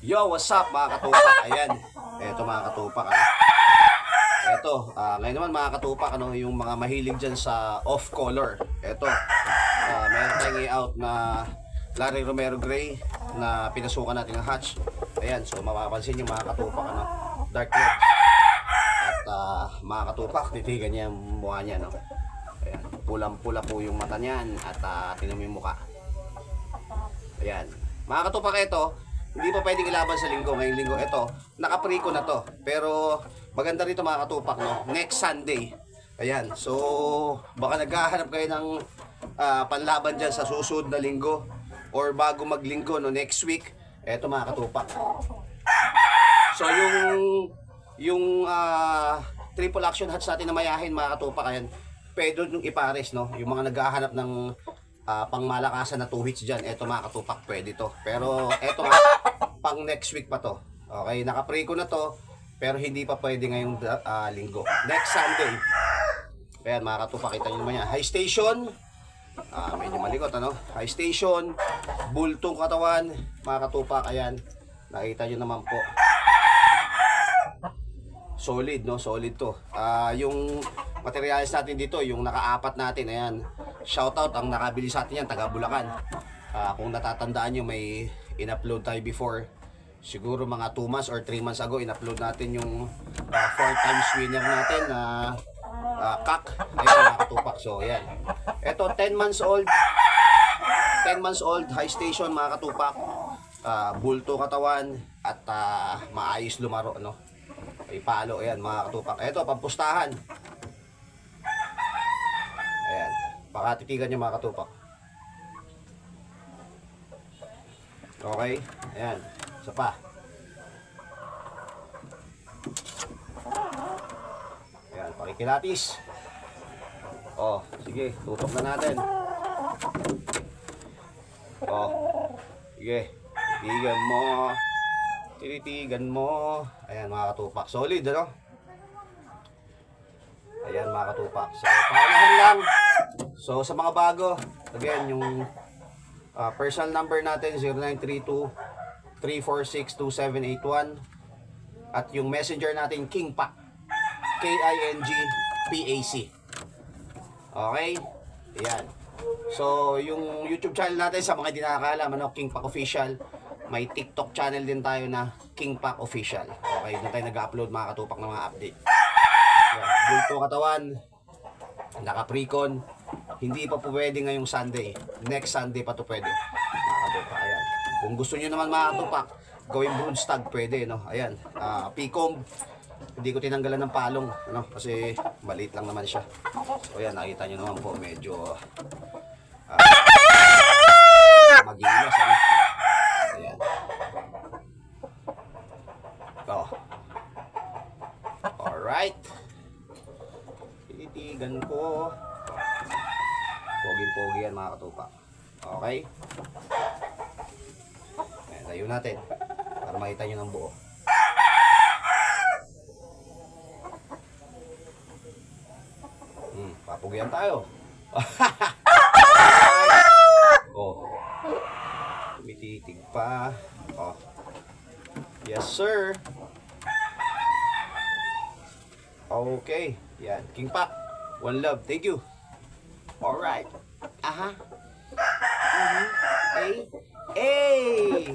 Yo, what's up mga katupak? Ayan, eto mga katupak. Eto, ngayon naman mga katupak, yung mga mahilig dyan sa off-color. Eto, meron tayong i-out na Larry Romero Gray na pinasukan natin ng hatch. Ayan, so mapapansin yung mga katupak, dark legs. At mga katupak, titigan niya yung mukha niya, Ayan, pulang-pula po yung mata niyan at tingnan mo yung mukha. Ayan, mga katupak, ito hindi pa pwedeng ilaban sa linggo. Ngayong linggo, ito, naka-pre-ko na to. Pero maganda rito mga katupak, next Sunday. Ayan, so baka naghahanap kayo ng panlaban dyan sa susunod na linggo or bago maglinggo, next week. Eto mga katupak. So yung triple action hats natin na mayahin mga katupak, ayan, pwede nung ipares, yung mga naghahanap ng pangmalakasan na 2 hits dyan. Eto mga katupak, pwede to. Pero eto nga, pang next week pa to. Okay, naka-pre ko na to, pero hindi pa pwede ngayong linggo. Next Sunday. Ayan mga katupak, kita nyo naman yan. High station, medyo malikot, high station, bultong katawan, mga katupak, ayan, nakita nyo naman po. Solid, solid to. Yung materials natin dito, yung naka-apat natin, ayan, shoutout ang nakabili sa atin yan, taga Bulacan. Kung natatandaan nyo, may in-upload tayo before, siguro mga 2 months or 3 months ago, in-upload natin yung 4 times winner natin na kak. Ayan mga katupak, so ayan. Ito 10 months old, high station mga katupak, bulto katawan at maayos lumaro, ay palo. Ayan mga katupak, ito pampustahan. Ayan, pakatitigan nyo mga katupak. Okay, ayan, isa pa. Ayan, pakikilatis. Oh, sige, tutok na natin. Oh, sige, titigan mo. Tinitigan mo. Ayan mga katupak, solid, Ayan mga katupak, so paunahan lang. So sa mga bago, again, yung personal number natin 0932-346-2781 at yung messenger natin Kingpac, KINGPAC. Okay, ayan. So yung YouTube channel natin, sa mga di nakakalam, Kingpac Official. May TikTok channel din tayo na Kingpac Official. Okay, doon tayo nag-upload mga katupak ng mga update. Ayan, bulto katawan, naka-precon. Hindi pa po pwede ngayong Sunday. Next Sunday pa to pwede. Mga katupak, ayan. Kung gusto nyo naman mga katupak, gawin brood stag, pwede, Ayan, P-comb. Hindi ko tinanggalan ng palong, kasi maliit lang naman siya. So ayan, nakita nyo naman po, medyo magilas, Ayan. Oh. Alright. Titigan ko. Pogi-pogi yan mga katupak. Okay. Ayan, tayo natin para makita nyo ng buo. Papugian tayo. Oh. Tumititig pa. Oh. Yes sir. Okay. Yan, Kingpac, one love. Thank you. Alright. Hey. Hey.